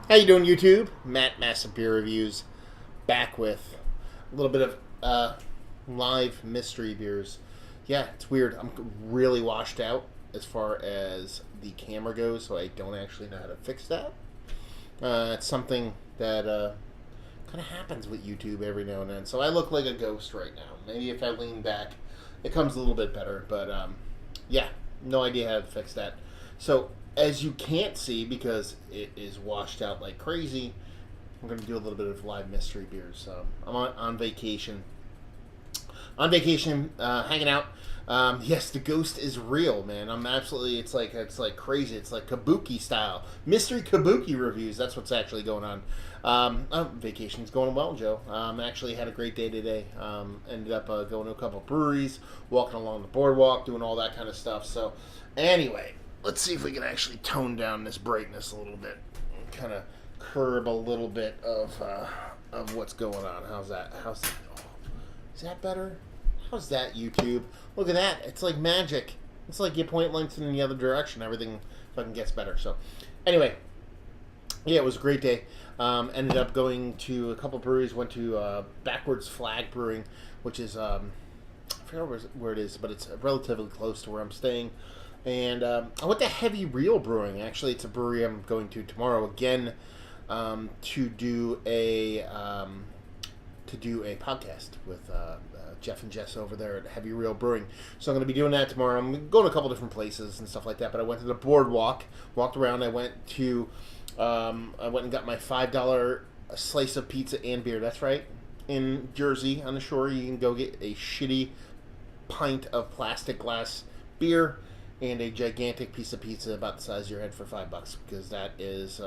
How you doing, YouTube? Matt Massive Beer Reviews, back with a little bit of live mystery beers. Yeah, it's weird. I'm really washed out as far as the camera goes, so I don't actually know how to fix that. It's something that kind of happens with YouTube every now and then. So I look like a ghost right now. Maybe if I lean back, it comes a little bit better. But yeah, no idea how to fix that. So as you can't see because it is washed out like crazy, I'm going to do a little bit of live mystery beers. I'm on vacation. Hanging out. Yes, the ghost is real, man. I'm absolutely. It's like crazy. It's like kabuki style, mystery kabuki reviews. That's what's actually going on. Vacation's going well, Joe. Actually had a great day today. Ended up going to a couple breweries, walking along the boardwalk, doing all that kind of stuff. So, anyway, let's see if we can actually tone down this brightness a little bit, kind of curb a little bit of what's going on. How's that? Oh, is that better? How's that, YouTube? Look at that. It's like magic. It's like you point lights in the other direction. Everything fucking gets better. So, anyway, yeah, it was a great day. Ended up going to a couple breweries. Went to Backwards Flag Brewing, which is, I forget where it is, but it's relatively close to where I'm staying. And I went to Heavy Reel Brewing. Actually, it's a brewery I'm going to tomorrow again to do a podcast with Jeff and Jess over there at Heavy Reel Brewing. So I'm going to be doing that tomorrow. I'm going to a couple different places and stuff like that. But I went to the boardwalk, walked around. I went and got my $5 slice of pizza and beer. That's right. In Jersey, on the shore, you can go get a shitty pint of plastic glass beer and a gigantic piece of pizza about the size of your head for $5, because that is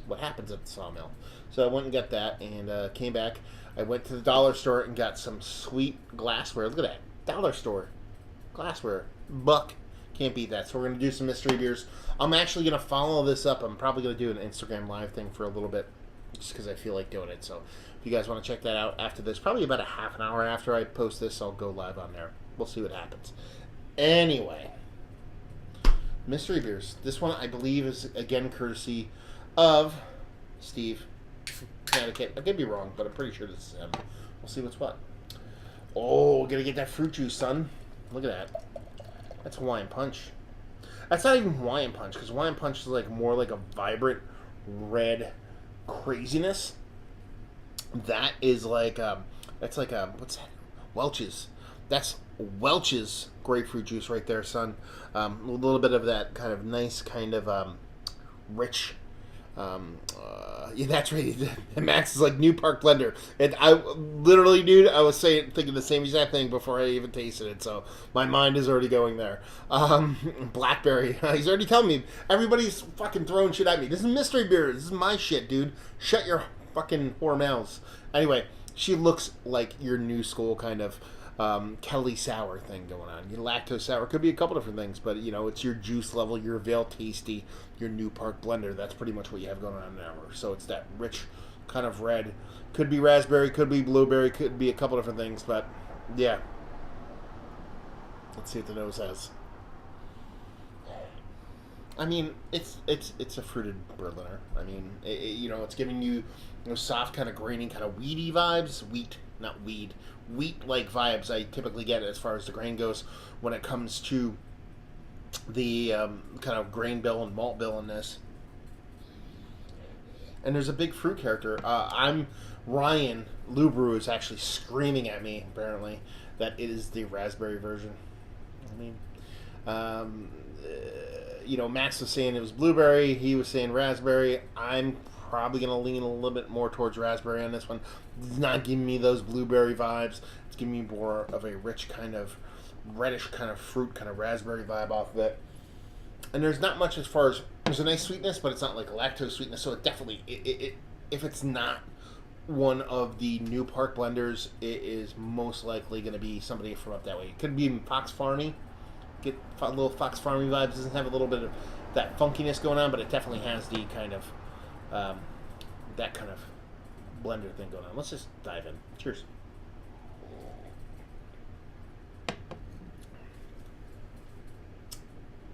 what happens at the Sawmill. So I went and got that and came back. I went to the dollar store and got some sweet glassware. Look at that. Dollar store. Glassware. Buck. Can't beat that. So we're going to do some mystery beers. I'm actually going to follow this up. I'm probably going to do an Instagram live thing for a little bit, just because I feel like doing it. So if you guys want to check that out after this, probably about a half an hour after I post this, I'll go live on there. We'll see what happens. Anyway, mystery beers. This one, I believe, is again courtesy of Steve, Connecticut. I could be wrong, but I'm pretty sure this is him. We'll see what's what. Oh, gotta get that fruit juice, son. Look at that. That's Hawaiian Punch. That's not even Hawaiian Punch, because Hawaiian Punch is like more like a vibrant red craziness. That is like that's like what's that? Welch's. That's Welch's grapefruit juice right there, son. A little bit of that kind of nice, kind of rich. Yeah, that's right. Max is like New Park Blender, and I literally, dude, I was thinking the same exact thing before I even tasted it. So my mind is already going there. Blackberry. He's already telling me everybody's fucking throwing shit at me. This is mystery beer. This is my shit, dude. Shut your fucking whore mouths. Anyway, she looks like your new school kind of Kelly sour thing going on. Your lactose sour could be a couple different things, but you know, it's your juice level, your Veil Tasty, your New Park Blender. That's pretty much what you have going on now. So it's that rich kind of red. Could be raspberry, could be blueberry, could be a couple different things, but yeah. Let's see what the nose has. I mean, it's a fruited Berliner. I mean, you know, it's giving you those soft, kind of grainy, kind of weedy vibes. Wheat-like vibes I typically get as far as the grain goes when it comes to the kind of grain bill and malt bill in this. And there's a big fruit character. Ryan Lubru is actually screaming at me, apparently, that it is the raspberry version. I mean, you know, Max was saying it was blueberry. He was saying raspberry. I'm probably going to lean a little bit more towards raspberry on this one. It's not giving me those blueberry vibes. It's giving me more of a rich kind of reddish kind of fruit, kind of raspberry vibe off of it. And there's not much as far as, there's a nice sweetness, but it's not like a lactose sweetness. So it definitely, if it's not one of the New Park blenders, it is most likely going to be somebody from up that way. It could be Fox Farmy. Get a little Fox Farmy vibes. Doesn't have a little bit of that funkiness going on, but it definitely has the kind of that kind of blender thing going on. Let's just dive in. Cheers.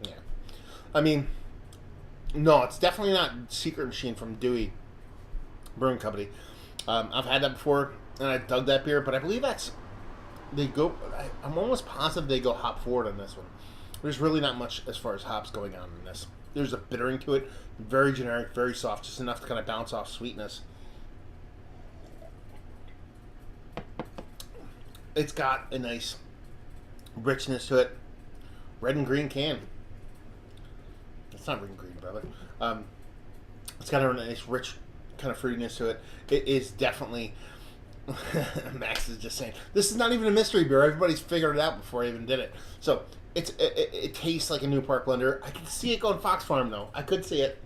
Yeah. I mean, No, it's definitely not Secret Machine from Dewey Brewing Company. I've had that before, and I dug that beer, but I believe that's they go. I'm almost positive they go hop forward on this one. There's really not much as far as hops going on in this. There's a bittering to it, very generic, very soft, just enough to kind of bounce off sweetness. It's got a nice richness to it. Red and green can. It's not red and green, brother. It's got a nice, rich kind of fruitiness to it. It is definitely. Max is just saying this is not even a mystery beer. Everybody's figured it out before I even did it. So it tastes like a New Park blender. I can see it going Fox Farm though. I could see it,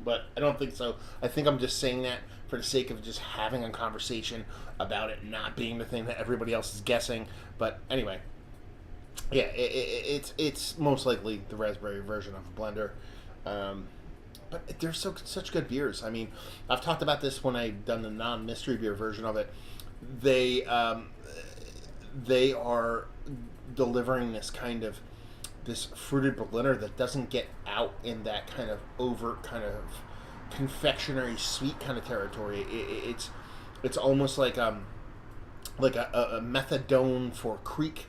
but I don't think so. I think I'm just saying that for the sake of just having a conversation about it not being the thing that everybody else is guessing. But anyway, yeah, it's most likely the raspberry version of a blender. But they're such good beers. I mean, I've talked about this when I've done the non-mystery beer version of it. They are delivering this fruited Berliner that doesn't get out in that kind of overt kind of confectionery sweet kind of territory. It's almost like a methadone for Creek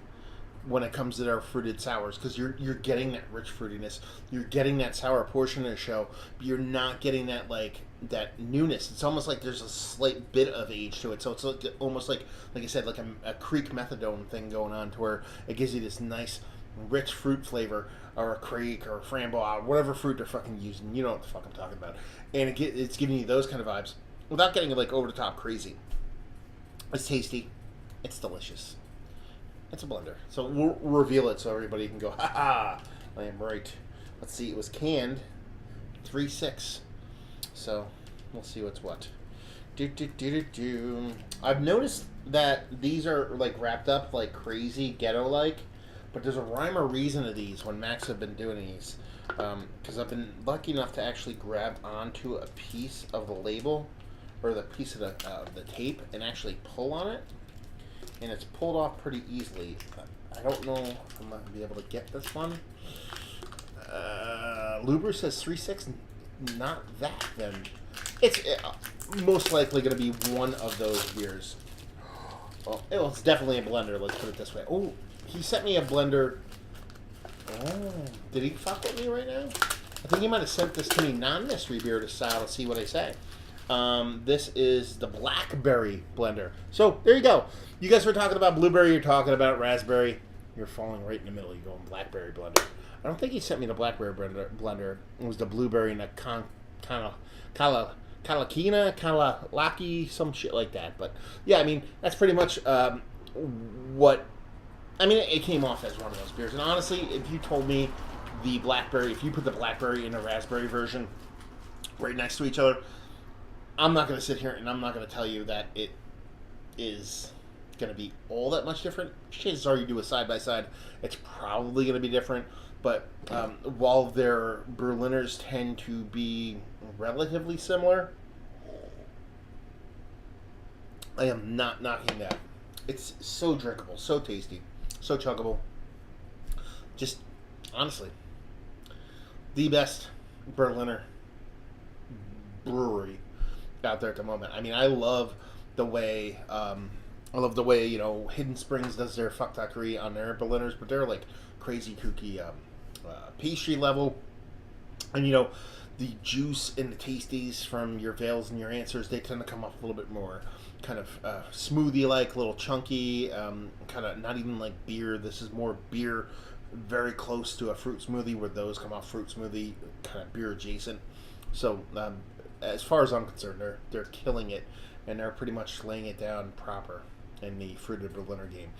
when it comes to their fruited sours, because you're getting that rich fruitiness, you're getting that sour portion of the show, but you're not getting that newness. It's almost like there's a slight bit of age to it, so it's almost like I said, like a Creek methadone thing going on, to where it gives you this nice rich fruit flavor, or a Creek or a Framboise, whatever fruit they're fucking using. You know what the fuck I'm talking about, and it's giving you those kind of vibes without getting like over the top crazy. It's tasty, it's delicious. It's a blender. So we'll reveal it so everybody can go, ha ha, I am right. Let's see, it was canned 3-6. So we'll see what's what. I've noticed that these are like wrapped up like crazy ghetto-like, but there's a rhyme or reason to these when Max have been doing these. Because I've been lucky enough to actually grab onto a piece of the label, or the piece of the tape, and actually pull on it. And it's pulled off pretty easily. I don't know if I'm going to be able to get this one. Luber says 3-6. Not that, then. It's most likely going to be one of those beers. Well, it's definitely a blender, let's put it this way. Oh, he sent me a blender. Oh, did he fuck with me right now? I think he might have sent this to me non-mystery beer to style to see what I say. This is the blackberry blender. So there you go. You guys were talking about blueberry. You're talking about raspberry. You're falling right in the middle. You're going blackberry blender. I don't think he sent me the blackberry blender. It was the blueberry and the Kalalaki, some shit like that. But yeah, I mean that's pretty much what. I mean, it came off as one of those beers. And honestly, if you told me if you put the blackberry and the raspberry version right next to each other, I'm not going to sit here and I'm not going to tell you that it is going to be all that much different. Chances are you do a side-by-side, it's probably going to be different. But while their Berliners tend to be relatively similar, I am not knocking that. It's so drinkable, so tasty, so chuggable. Just, honestly, the best Berliner brewery out there at the moment. I mean, I love the way Hidden Springs does their fucktuckery on their Berliners, but they're like crazy kooky pastry level, and the juice and the tasties from your Veils and your Answers, they tend to come off a little bit more kind of smoothie like, a little chunky, kind of not even like beer. This is more beer, very close to a fruit smoothie, where those come off fruit smoothie, kind of beer adjacent. So as far as I'm concerned, they're killing it, and they're pretty much laying it down proper in the fruited Berliner game,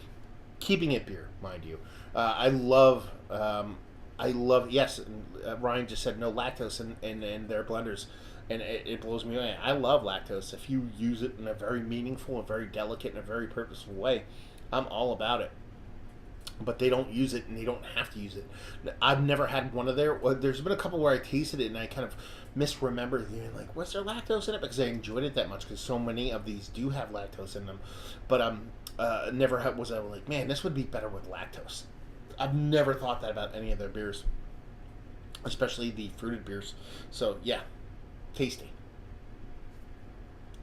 keeping it beer, mind you. I love. Yes, Ryan just said no lactose in their blenders, and it blows me away. I love lactose. If you use it in a very meaningful and very delicate and a very purposeful way, I'm all about it. But they don't use it, and they don't have to use it. I've never had one of there's been a couple where I tasted it, and I kind of misremembered, like, was there lactose in it? Because I enjoyed it that much, because so many of these do have lactose in them. But never was I like, man, this would be better with lactose. I've never thought that about any of their beers. especially the fruited beers. So yeah, tasty.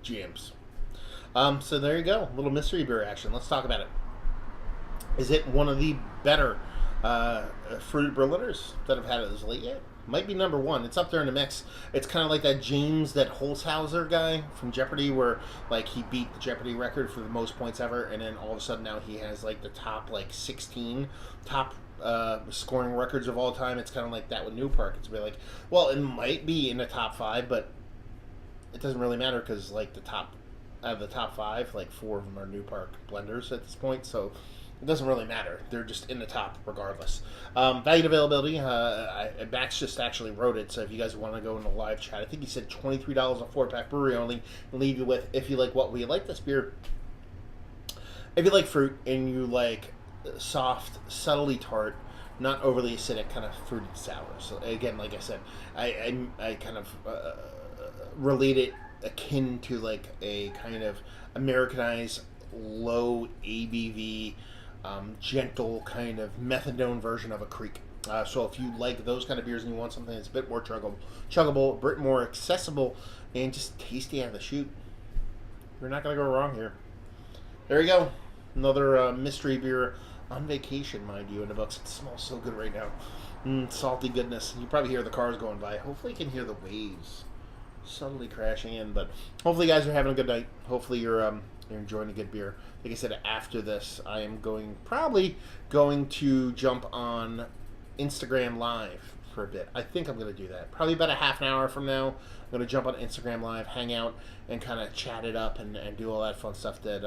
Jams. So there you go, little mystery beer action. Let's talk about it. Is it one of the better fruited Berliners that have had it as late yet? Might be number one. It's up there in the mix. It's kind of like that James, that Holzhauser guy from Jeopardy, where like he beat the Jeopardy record for the most points ever, and then all of a sudden now he has like the top like 16 top scoring records of all time. It's kind of like that with New Park. It's be like, well, it might be in the top five, but it doesn't really matter because like the top out of the top five, like 4 of them are New Park blenders at this point. So it doesn't really matter. They're just in the top regardless. Value and availability. Max just actually wrote it, so if you guys want to go in the live chat, I think he said $23 a 4-pack brewery only. And leave you with, if you like what we like this beer, if you like fruit and you like soft, subtly tart, not overly acidic, kind of fruited sour. So again, like I said, I kind of relate it akin to like a kind of Americanized low ABV, gentle kind of methadone version of a creek. So if you like those kind of beers and you want something that's a bit more chuggable, a bit more accessible, and just tasty out of the chute, you're not going to go wrong here. There you go. Another mystery beer on vacation, mind you, in the books. It smells so good right now. Salty goodness. You probably hear the cars going by. Hopefully you can hear the waves subtly crashing in, but hopefully you guys are having a good night. Hopefully you're enjoying a good beer. Like I said, after this, I am probably going to jump on Instagram Live for a bit. I think I'm going to do that. Probably about a half an hour from now, I'm going to jump on Instagram Live, hang out, and kind of chat it up and do all that fun stuff that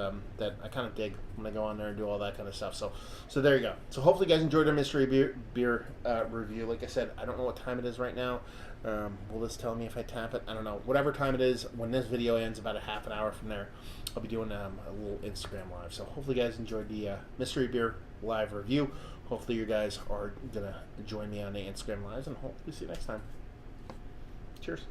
I kind of dig when I go on there and do all that kind of stuff. So there you go. So hopefully you guys enjoyed our mystery beer review. Like I said, I don't know what time it is right now. Will this tell me if I tap it? I don't know. Whatever time it is, when this video ends, about a half an hour from there, I'll be doing a little Instagram Live. So hopefully you guys enjoyed the mystery beer live review. Hopefully you guys are going to join me on the Instagram Lives, and hopefully see you next time. Cheers.